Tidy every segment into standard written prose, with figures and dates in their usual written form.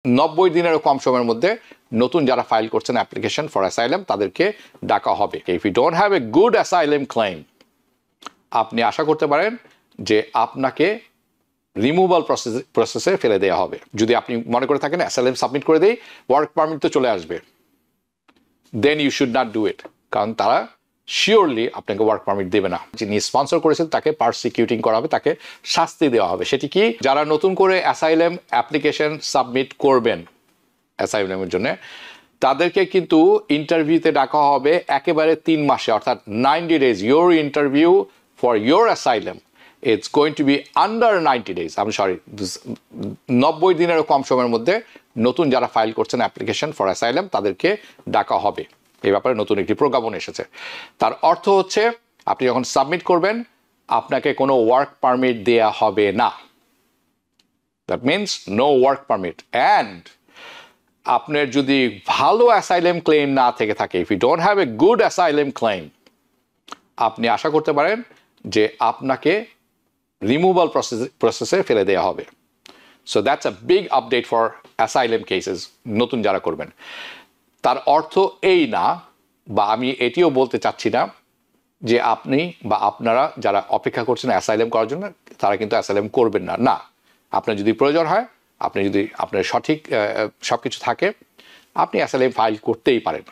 90 দিনেরও কম সময়ের মধ্যে নতুন যারা ফাইল করছেন অ্যাপ্লিকেশন ফর অ্যাসাইলাম তাদেরকে ডাকা হবে। If you don't have a good asylum claim, আপনি আশা করতে পারেন যে আপনাকে রিমুভাল প্রসেসে ফেলে দেওয়া হবে। যদি আপনি মনে করে থাকেন অ্যাসাইলাম সাবমিট করে দেই, ওয়ার্ক পারমিট তো চলে আসবে, then you should not do it, কারণ তারা শিওরলি আপনাকে ওয়ার্ক পারমিট দেবে না। যিনি স্পন্সর করেছেন তাকে পারসিকিউটিং করা হবে, তাকে শাস্তি দেওয়া হবে। সেটি কি? যারা নতুন করে অ্যাসাইলাম অ্যাপ্লিকেশন সাবমিট করবেন অ্যাসাইলামের জন্য, তাদেরকে কিন্তু ইন্টারভিউতে ডাকা হবে একেবারে 3 মাসে, অর্থাৎ 90 days। Your interview for your asylum it's going to B under 90 days। আমি সরি, 90 দিনেরও কম সময়ের মধ্যে নতুন যারা ফাইল করছেন অ্যাপ্লিকেশন ফর অ্যাসাইলাম তাদেরকে ডাকা হবে। এই ব্যাপারে নতুন একটি প্রজ্ঞাপন এসেছে। তার অর্থ হচ্ছে আপনি যখন সাবমিট করবেন আপনাকে কোনো ওয়ার্ক পারমিট দেয়া হবে না। That means no work permit. And আপনার যদি ভালো অ্যাসাইলাম ক্লেম না থেকে থাকে, if you don't have a good asylum claim, আপনি আশা করতে পারেন যে আপনাকে রিমুভাল প্রসেসে ফেলে দেওয়া হবে। So that's a big update for asylum cases, নতুন যারা করবেন। তার অর্থ এই না, বা আমি এটিও বলতে চাচ্ছি না যে আপনি বা আপনারা যারা অপেক্ষা করছেন অ্যাসাইলাম করার জন্য তারা কিন্তু অ্যাসাইলাম করবেন না। না, আপনার যদি প্রয়োজন হয়, আপনি যদি আপনার সঠিক সব কিছু থাকে, আপনি অ্যাসাইলাম ফাইল করতেই পারেন।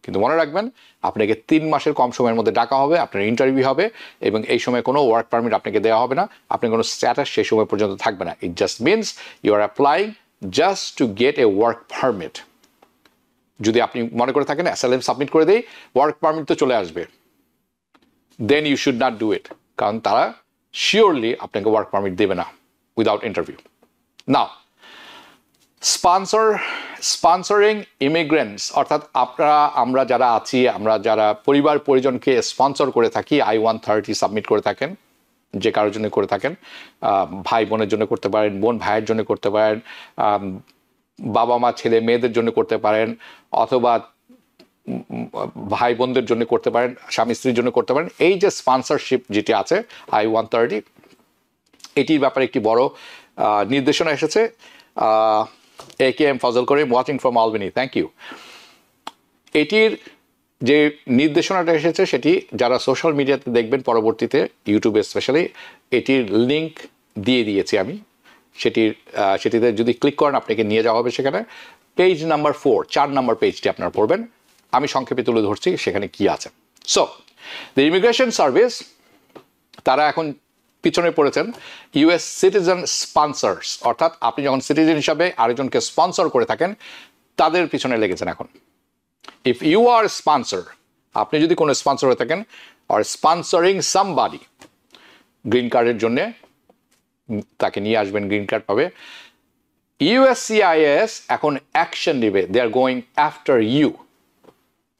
কিন্তু মনে রাখবেন আপনাকে 3 মাসের কম সময়ের মধ্যে ডাকা হবে, আপনার ইন্টারভিউ হবে, এবং এই সময় কোনো ওয়ার্ক পারমিট আপনাকে দেওয়া হবে না, আপনার কোনো স্ট্যাটাস সেই সময় পর্যন্ত থাকবে না। It just means you are applying just to get a work permit. যদি আপনি মনে করে থাকেন অ্যাসাইলাম সাবমিট করে দেই, ওয়ার্ক পারমিট তো চলে আসবে, then you should not do it, কারণ তারা শিওরলি আপনাকে ওয়ার্ক পারমিট দেবে না without interview. Now sponsoring immigrants, অর্থাৎ আমরা যারা আছি, আমরা যারা পরিবার পরিজনকে স্পন্সর করে থাকি, I-130 সাবমিট করে থাকেন, যে কারোর জন্য করে থাকেন, ভাই বোনের জন্য করতে পারেন, বোন ভাইয়ের জন্য করতে পারেন, বাবা মা ছেলে মেয়েদের জন্য করতে পারেন, অথবা ভাই বোনদের জন্য করতে পারেন, স্বামী স্ত্রীর জন্য করতে পারেন। এই যে স্পন্সরশিপ যেটি আছে I-130, এটির ব্যাপারে একটি বড় নির্দেশনা এসেছে। AKM Fazal Karim, watching from Albany, thank you. এটির যে নির্দেশনাটা এসেছে সেটি যারা সোশ্যাল মিডিয়াতে দেখবেন পরবর্তীতে, ইউটিউবে স্পেশালি, এটির লিঙ্ক দিয়ে দিয়েছি আমি। সেটিতে যদি ক্লিক করেন আপনাকে নিয়ে যাওয়া হবে সেখানে। পেজ নাম্বার 4 নম্বর পেজটি আপনারা পড়বেন। আমি সংক্ষেপে তুলে ধরছি সেখানে কি আছে। সো দ্য ইমিগ্রেশন সার্ভিস, তারা এখন পিছনে পড়েছেন ইউএস সিটিজেন স্পন্সর্স, অর্থাৎ আপনি যখন সিটিজেন হিসাবে আরেকজনকে স্পন্সর করে থাকেন তাদের পিছনে লেগেছেন এখন। ইফ ইউ আর স্পন্সর, আপনি যদি কোনো স্পন্সর হয়ে থাকেন, আর স্পন্সরিং সামবাডি, গ্রিন কার্ডের জন্যে তাকে নিয়ে আসবেন, গ্রিন কার্ড পাবে, USCIS এখন অ্যাকশন নেবে। They are going after you,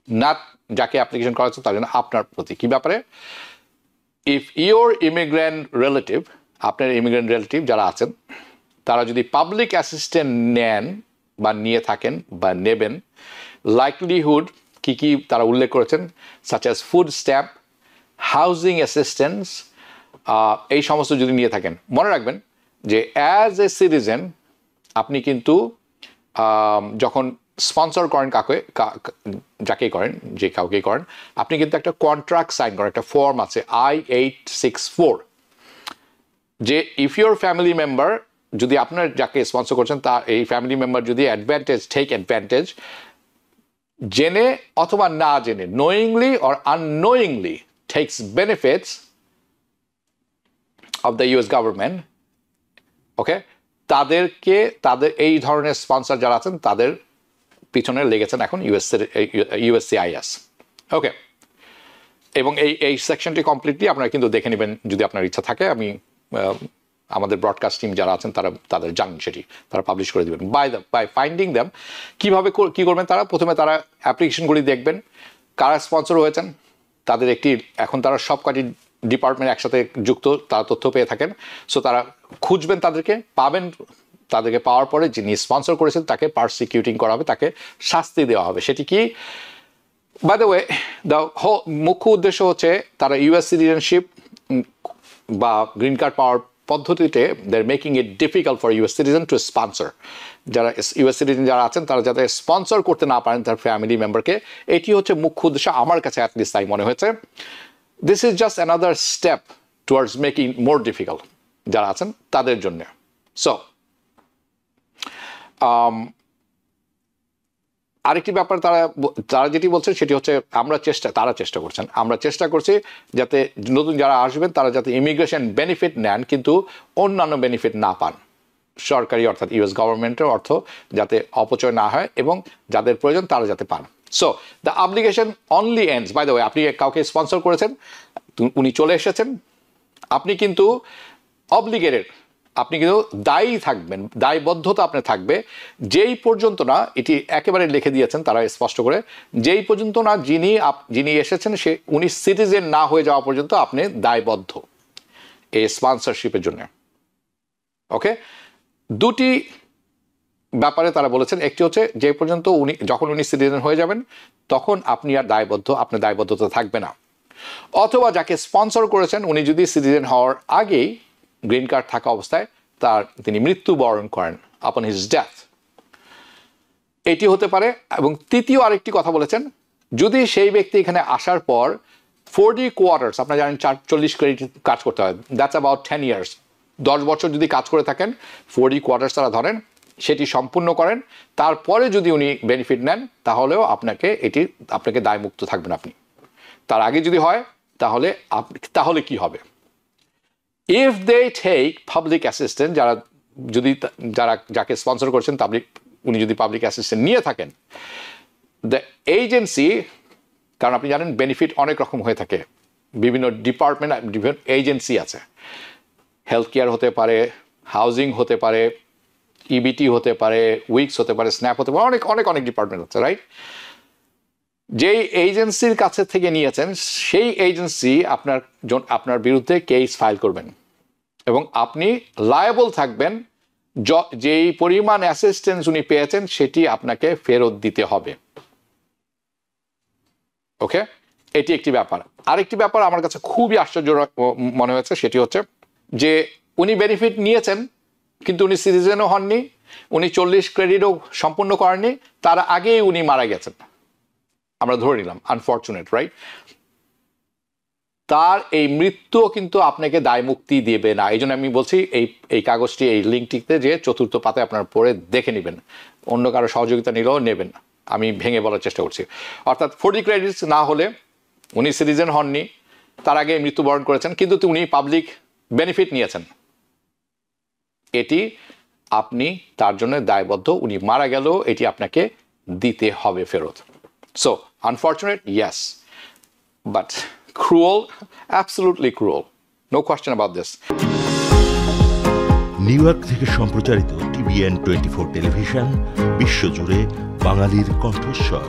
not যাকে অ্যাপ্লিকেশন করা হচ্ছে তার জন্য, আপনার প্রতি। কি ব্যাপারে? ইফ ইউর ইমিগ্রেন্ট রিলেটিভ, আপনার ইমিগ্রেন্ট রিলেটিভ যারা আছেন, তারা যদি পাবলিক অ্যাসিস্ট্যান্ট নেন বা নিয়ে থাকেন বা নেবেন, লাইকলিহুড কি তারা উল্লেখ করেছেন, such as food stamp, housing assistance, এই সমস্ত যদি নিয়ে থাকেন, মনে রাখবেন যে অ্যাজ এ সিটিজেন আপনি কিন্তু যখন স্পন্সর করেন যাকেই করেন, যে কাউকেই করেন, আপনি কিন্তু একটা কন্ট্রাক্ট সাইন করেন, একটা ফর্ম আছে I-864, যে ইফ ইউর ফ্যামিলি মেম্বার, যদি আপনার যাকে স্পন্সর করছেন তার এই ফ্যামিলি মেম্বার যদি টেক অ্যাডভান্টেজ, জেনে অথবা না জেনে, knowingly or unknowingly takes benefits of the US government, okay, তাদের এই ধরনের স্পন্সর যারা আছেন তাদের পিছনে লেগেছেন এখন USCIS, ওকে। এবং এই সেকশনটি কমপ্লিটলি আপনারা কিন্তু দেখে নেবেন যদি আপনার ইচ্ছা থাকে। আমি আমাদের ব্রডকাস্ট টিম যারা আছেন তাদের জানেন, সেটি তারা পাবলিশ করে দেবেন। বাই ফাইন্ডিং দ্যাম, কীভাবে কী করবেন তারা? প্রথমে তারা অ্যাপ্লিকেশনগুলি দেখবেন, কারা স্পন্সর হয়েছেন, তাদের এখন তারা সব কটি ডিপার্টমেন্ট একসাথে যুক্ত, তারা তথ্য পেয়ে থাকেন। সো তারা খুঁজবেন, তাদেরকে পাবেন, তাদেরকে পাওয়ার পরে যিনি স্পন্সর করেছেন তাকে পারসিকিউটিং করা হবে, তাকে শাস্তি দেওয়া হবে। সেটি কি? বাই দ্য ওয়ে, মুখ্য উদ্দেশ্য হচ্ছে তারা US সিটিজেনশিপ বা গ্রিন কার্ড পাওয়ার পদ্ধতিতে they are making it difficult for US citizen to sponsor. যারা ইউএস সিটিজেন যারা আছেন তারা যাতে স্পন্সর করতে না পারেন তার ফ্যামিলি মেম্বারকে, এটি হচ্ছে মুখ্য উদ্দেশ্য আমার কাছে অ্যাটলিস্ট তাই মনে হয়েছে। This is just another step towards making more difficult যারা আছেন তাদের জন্য। সো আরেকটি ব্যাপার তারা যেটি বলছেন সেটি হচ্ছে তারা চেষ্টা করছেন, আমরা চেষ্টা করছি যাতে নতুন যারা আসবেন তারা যাতে ইমিগ্রেশন বেনিফিট নেন কিন্তু অন্যান্য বেনিফিট না পান, সরকারি অর্থাৎ ইউএস গভর্নমেন্টের অর্থ যাতে অপচয় না হয় এবং যাদের প্রয়োজন তারা যাতে পান। So the obligation only ends, by the way আপনি কাউকে স্পন্সর করেছেন, উনি চলে এসেছেন, আপনি কিন্তু অব্লিগেটেড, আপনি কিন্তু দায়ী থাকবেন, দায়বদ্ধতা আপনার থাকবে যেই পর্যন্ত না, এটি একেবারে লিখে দিয়েছেন তারা স্পষ্ট করে, যেই পর্যন্ত না যিনি এসেছেন উনি সিটিজেন না হয়ে যাওয়া পর্যন্ত আপনি দায়বদ্ধ এই স্পন্সরশিপের জন্য। ওকে, দুটি ব্যাপারে তারা বলেছেন, একটি হচ্ছে যে পর্যন্ত যখন উনি সিটিজেন হয়ে যাবেন তখন আপনি আর আপনার দায়বদ্ধতা থাকবে না, অথবা যাকে স্পন্সর করেছেন উনি যদি সিটিজেন হওয়ার আগেই গ্রিন কার্ড থাকা অবস্থায় তিনি মৃত্যুবরণ করেন আপন হিজ ডেথ, এটি হতে পারে। এবং তৃতীয় আরেকটি কথা বলেছেন, যদি সেই ব্যক্তি এখানে আসার পর 40 কোয়ার্টার্স, আপনারা জানেন 40 ক্রেডিট কাজ করতে হয়, দ্যাটস অ্যাবাউট 10 ইয়ার্স, 10 বছর যদি কাজ করে থাকেন 40 কোয়ার্টার্স তারা ধরেন, সেটি সম্পূর্ণ করেন, তারপরে যদি উনি বেনিফিট নেন তাহলেও আপনাকে দায়মুক্ত থাকবেন আপনি। তার আগে যদি হয় তাহলে কি হবে? If they take public assistant, যাকে স্পন্সর করছেন উনি যদি পাবলিক অ্যাসিস্ট্যান্ট নিয়ে থাকেন, দ্য এজেন্সি, কারণ আপনি জানেন বেনিফিট অনেক রকম হয়ে থাকে, বিভিন্ন ডিপার্টমেন্ট, বিভিন্ন এজেন্সি আছে, হেলথ কেয়ার হতে পারে, হাউজিং হতে পারে, ইবিটি হতে পারে, উইক্স হতে পারে, স্ন্যাপ হতে পারে, অনেক ডিপার্টমেন্ট আছে, রাইট? যেই এজেন্সির কাছে থেকে নিয়েছেন সেই এজেন্সি আপনার বিরুদ্ধে কেস ফাইল করবেন এবং আপনি লায়াবল থাকবেন, যেই পরিমাণ অ্যাসিস্ট্যান্স উনি পেয়েছেন সেটি আপনাকে ফেরত দিতে হবে। ওকে, এটি একটি ব্যাপার। আরেকটি ব্যাপার আমার কাছে খুবই আশ্চর্য মনে হয়েছে, সেটি হচ্ছে যে উনি বেনিফিট নিয়েছেন কিন্তু উনি সিটিজেনও হননি, উনি 40 ক্রেডিটও সম্পূর্ণ করেননি, তার আগেই উনি মারা গেছেন, আমরা ধরে নিলাম, আনফর্চুনেট, রাইট? তার এই মৃত্যুও কিন্তু আপনাকে দায় মুক্তি দেবে না। এই জন্য আমি বলছি এই কাগজটি, এই লিঙ্কটিতে যে 4th পাতায় আপনার পড়ে দেখে নেবেন, অন্য কারো সহযোগিতা নিলেও নেবেন, আমি ভেঙে বলার চেষ্টা করছি। অর্থাৎ 40 ক্রেডিটস না হলে উনি সিটিজেন হননি, তার আগে মৃত্যুবরণ করেছেন, কিন্তু উনি পাবলিক বেনিফিট নিয়েছেন, এটি আপনি তার জন্য দায়বদ্ধ, উনি মারা গেলেও এটি আপনাকে দিতে হবে ফেরত। So, unfortunate, yes, but cruel, absolutely cruel. No question about this. New York থেকে সম্প্রচারিত TBN 24 টেলিভিশন, বিশ্বজুড়ে বাঙালির কণ্ঠস্বর।